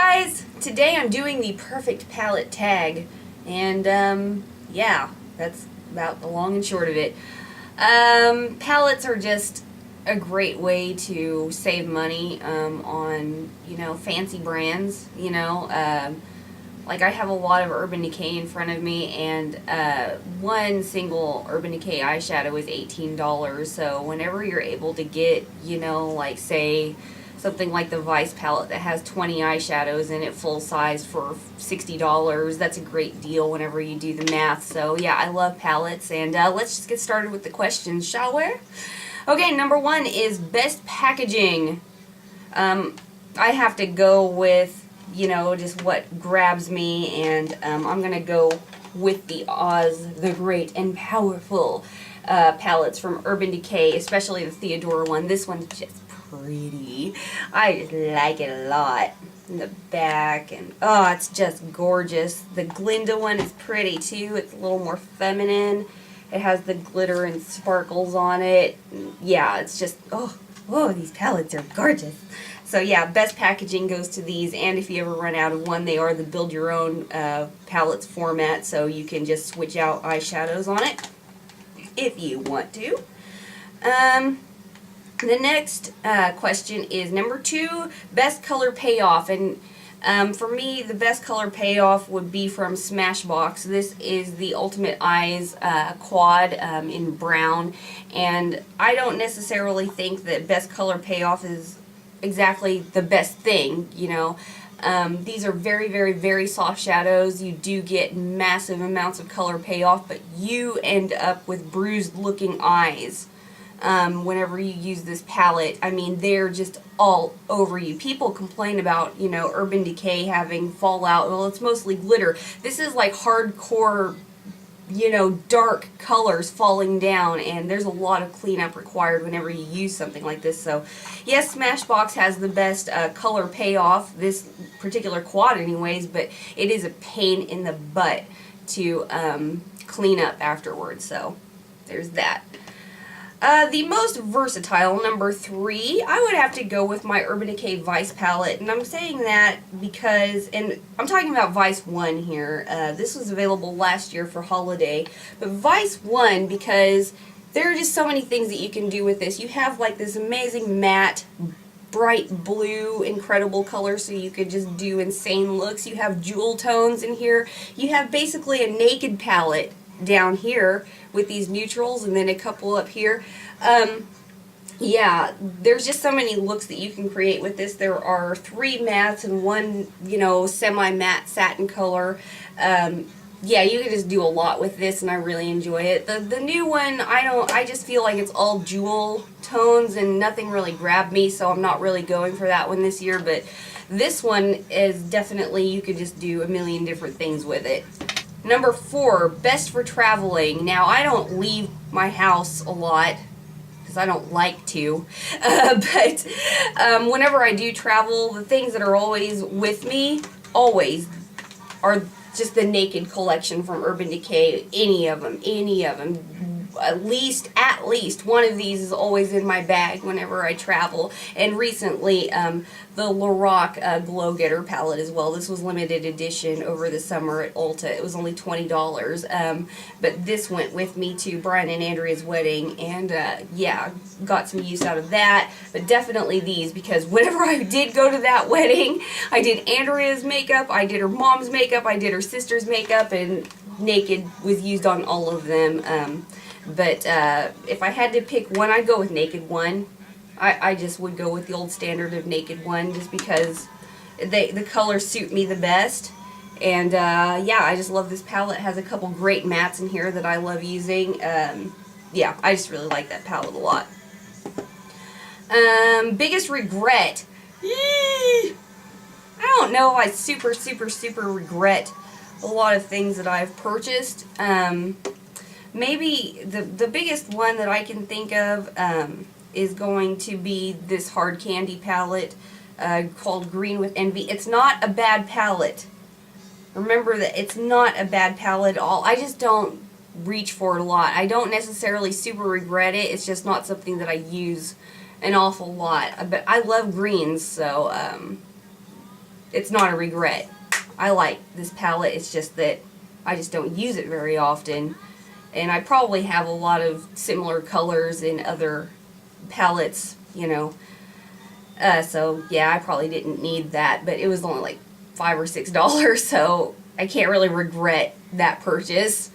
guys, today I'm doing the perfect palette tag, and yeah, that's about the long and short of it. Palettes are just a great way to save money on, fancy brands, like I have a lot of Urban Decay in front of me, and one single Urban Decay eyeshadow is $18. So whenever you're able to get, like say something like the Vice palette that has 20 eyeshadows in it full size for $60, that's a great deal whenever you do the math. So yeah, I love palettes, and let's just get started with the questions, shall we? Okay, number one is best packaging. I have to go with just what grabs me, and I'm going to go with the Oz the Great and Powerful palettes from Urban Decay, especially the Theodora one. This one's just pretty. I just like it a lot. In the back, and oh, it's just gorgeous. The Glinda one is pretty too. It's a little more feminine. It has the glitter and sparkles on it. Yeah, it's just, oh, these palettes are gorgeous. So yeah, best packaging goes to these, and if you ever run out of one, they are the build your own palettes format, so you can just switch out eyeshadows on it if you want to. The next question is number two, best color payoff, and for me, the best color payoff would be from Smashbox. This is the Ultimate Eyes quad in brown, and I don't necessarily think that best color payoff is exactly the best thing, These are very, very, very soft shadows. You do get massive amounts of color payoff, but you end up with bruised looking eyes whenever you use this palette. I mean, they're just all over you. People complain about, Urban Decay having fallout. Well, it's mostly glitter. This is like hardcore, dark colors falling down, and there's a lot of cleanup required whenever you use something like this. So yes, Smashbox has the best color payoff, this particular quad anyways, but it is a pain in the butt to clean up afterwards. So there's that. The most versatile, number three, I would have to go with my Urban Decay Vice palette, and I'm saying that because, and I'm talking about Vice 1 here, this was available last year for holiday, but Vice 1, because there are just so many things that you can do with this. You have like this amazing matte, bright blue, incredible color, so you could just do insane looks. You have jewel tones in here. You have basically a naked palette down here with these neutrals, and then a couple up here. Yeah, there's just so many looks that you can create with this. There are 3 mattes and 1, semi-matte satin color. Yeah, you can just do a lot with this, and I really enjoy it. The new one, I just feel like it's all jewel tones, and nothing really grabbed me, so I'm not really going for that one this year, but this one is definitely, you could just do a million different things with it. Number 4, best for traveling. Now, I don't leave my house a lot because I don't like to, but whenever I do travel, the things that are always with me, always, are just the Naked collection from Urban Decay. Any of them. At least one of these is always in my bag whenever I travel. And recently, the Lorac Glow Getter palette as well. This was limited edition over the summer at Ulta. It was only $20, but this went with me to Brian and Andrea's wedding, and yeah, got some use out of that. But definitely these, because whenever I did go to that wedding, I did Andrea's makeup, I did her mom's makeup, I did her sister's makeup, and Naked was used on all of them. But if I had to pick one, I'd go with Naked 1. I just would go with the old standard of Naked 1, just because the colors suit me the best. And yeah, I just love this palette. It has a couple great mattes in here that I love using. Yeah, I just really like that palette a lot. Biggest regret. I don't know if I super regret a lot of things that I've purchased. Maybe the biggest one that I can think of is going to be this hard candy palette called Green with Envy. It's not a bad palette. Remember that it's not a bad palette at all. I just don't reach for it a lot. I don't necessarily super regret it. It's just not something that I use an awful lot. But I love greens, so it's not a regret. I like this palette. It's just that I just don't use it very often. And I probably have a lot of similar colors in other palettes, you know. So yeah, I probably didn't need that, but it was only like $5 or $6, so I can't really regret that purchase.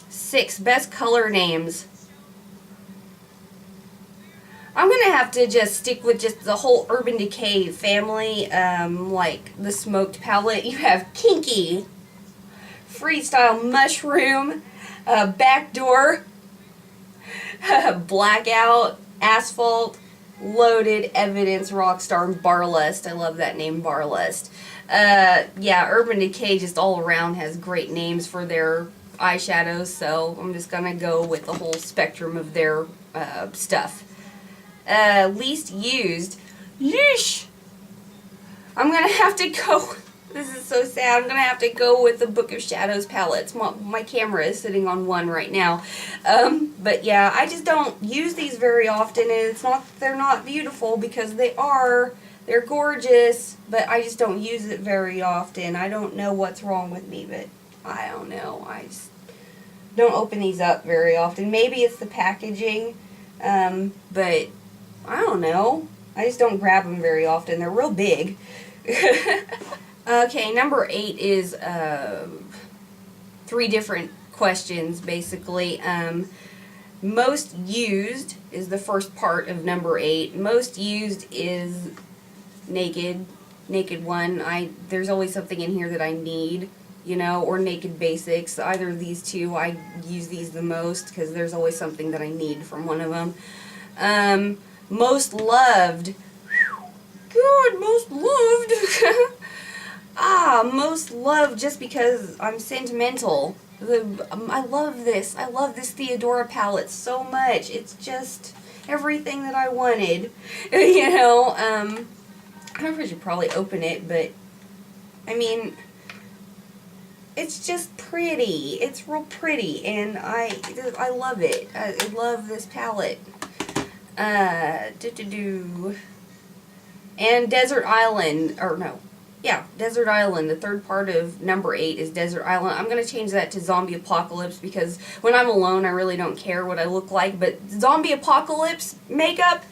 6, best color names. I'm gonna have to just stick with just the whole Urban Decay family, like the smoked palette. You have Kinky, Freestyle Mushroom, Backdoor, Blackout, Asphalt, Loaded, Evidence, Rockstar, and Barlust. I love that name, Barlust. Yeah, Urban Decay just all around has great names for their eyeshadows, so I'm just gonna go with the whole spectrum of their stuff. Least used. Yeesh! I'm gonna have to go. This is so sad. I'm gonna have to go with the Book of Shadows palettes. My camera is sitting on one right now. But yeah, I just don't use these very often, and it's not they're not beautiful because they're gorgeous, but I just don't use it very often. I don't know what's wrong with me, but I don't know. I just don't open these up very often. Maybe it's the packaging, but I don't know. I just don't grab them very often. They're real big. Okay, number 8 is 3 different questions, basically. Most used is the first part of number 8. Most used is Naked one. There's always something in here that I need, you know, or Naked Basics. Either of these two, I use these the most because there's always something that I need from one of them. Most loved. God, most loved. Most loved just because I'm sentimental. I love this. I love this Theodora palette so much. It's just everything that I wanted. You know, I don't know if I should probably open it, but I mean, it's just pretty. It's real pretty, and I love it. I love this palette. And Desert Island, or no, yeah, Desert Island. The third part of number 8 is Desert Island. I'm going to change that to Zombie Apocalypse because when I'm alone, I really don't care what I look like. But Zombie Apocalypse makeup,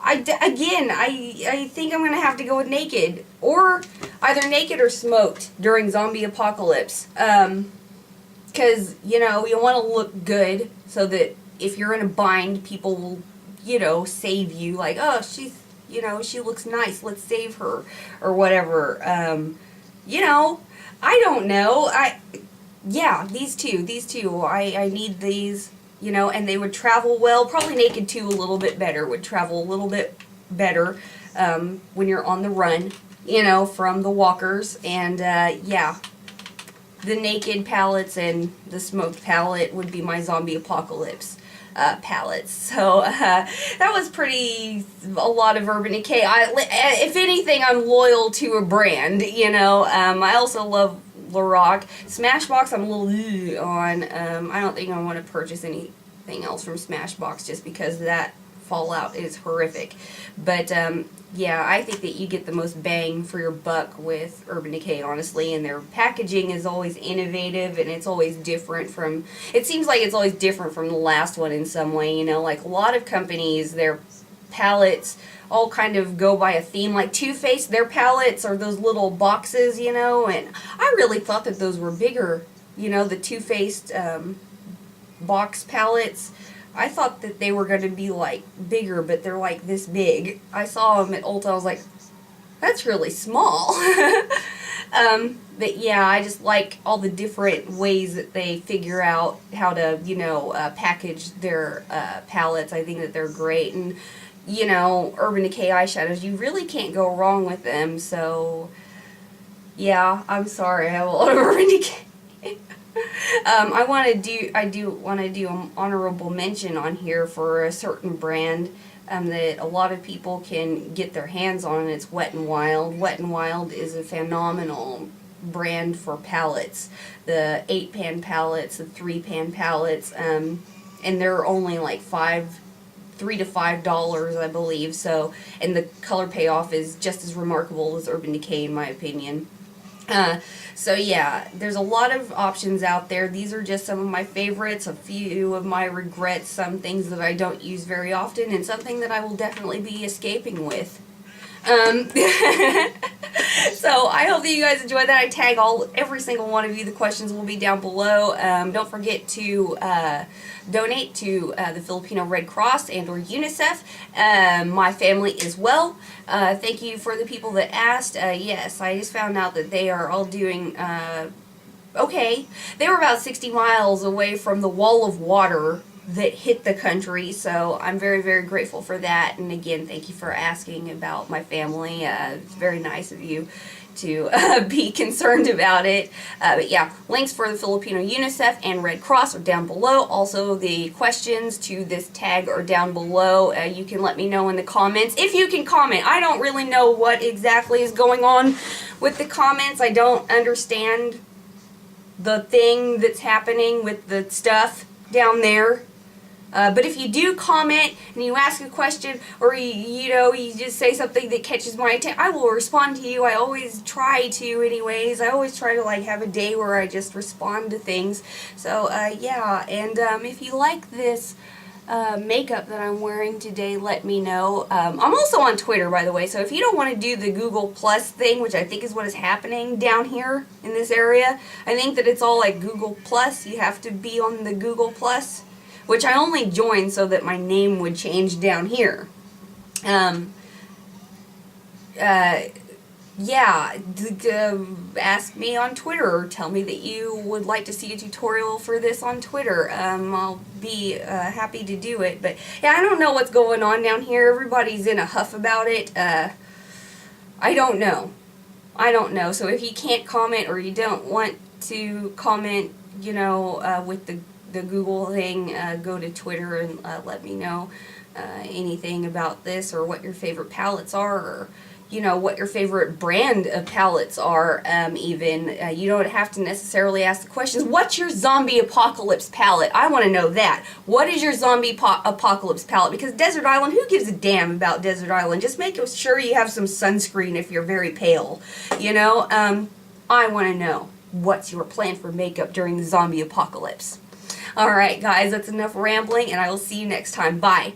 I think I'm going to have to go with Naked. Or either Naked or Smoked during Zombie Apocalypse. Because, you know, you want to look good so that if you're in a bind, people will, you know, save you. Like, oh, she's, you know, she looks nice, let's save her, or whatever. You know, I don't know. Yeah, these two, I need these, you know, and they would travel well. Probably Naked 2 a little bit better, would travel a little bit better when you're on the run, you know, from the walkers. And, yeah, the Naked palettes and the Smoked palette would be my Zombie Apocalypse palettes. So that was a lot of Urban Decay. If anything, I'm loyal to a brand, you know. I also love Lorac. Smashbox I'm a little on. I don't think I want to purchase anything else from Smashbox just because that fallout is horrific. But yeah, I think that you get the most bang for your buck with Urban Decay, honestly, and their packaging is always innovative, and it's always different from, it seems like it's always different from the last one in some way, you know, like a lot of companies, their palettes all kind of go by a theme, like Too Faced, their palettes are those little boxes, you know, and I really thought that those were bigger, you know, the Too Faced box palettes. I thought that they were going to be, like, bigger, but they're, like, this big. I saw them at Ulta, I was like, that's really small. But, yeah, I just like all the different ways that they figure out how to, you know, package their palettes. I think that they're great. And, you know, Urban Decay eyeshadows, you really can't go wrong with them. So, yeah, I'm sorry, I have a lot of Urban Decay. I do want to do an honorable mention on here for a certain brand that a lot of people can get their hands on, and it's Wet n Wild. Wet n Wild is a phenomenal brand for palettes. The 8-pan palettes, the 3-pan palettes, and they're only like $5 $3 to $5, I believe. So, and the color payoff is just as remarkable as Urban Decay, in my opinion. So yeah, there's a lot of options out there. These are just some of my favorites, a few of my regrets, some things that I don't use very often, and something that I will definitely be escaping with. So I hope that you guys enjoyed that. I tag every single one of you. The questions will be down below. Don't forget to donate to the Filipino Red Cross and or UNICEF, my family as well. Thank you for the people that asked. Yes, I just found out that they are all doing okay. They were about 60 miles away from the wall of water that hit the country, so I'm very, very grateful for that. And again, thank you for asking about my family. It's very nice of you to be concerned about it. But yeah, links for the Filipino UNICEF and Red Cross are down below. Also, the questions to this tag are down below. You can let me know in the comments. If you can comment. I don't really know what exactly is going on with the comments. I don't understand the thing that's happening with the stuff down there. But if you do comment and you ask a question, or you just say something that catches my attention, I will respond to you. I always try to, anyways. I always try to have a day where I just respond to things. So yeah, and if you like this makeup that I'm wearing today, let me know. I'm also on Twitter, by the way. So if you don't want to do the Google Plus thing, which I think is what is happening down here in this area, I think that it's all like Google Plus. You have to be on the Google Plus, which I only joined so that my name would change down here. Yeah, ask me on Twitter, or tell me that you would like to see a tutorial for this on Twitter. I'll be happy to do it. But yeah, I don't know what's going on down here. Everybody's in a huff about it. I don't know. I don't know. So if you can't comment, or you don't want to comment, with the Google thing, go to Twitter and let me know anything about this, or what your favorite palettes are, or what your favorite brand of palettes are. Even you don't have to necessarily ask the questions. What's your zombie apocalypse palette? I want to know that. What is your zombie apocalypse palette? Because Desert Island, who gives a damn about Desert Island? Just make sure you have some sunscreen if you're very pale. I want to know, what's your plan for makeup during the zombie apocalypse? Alright guys, that's enough rambling, and I will see you next time. Bye.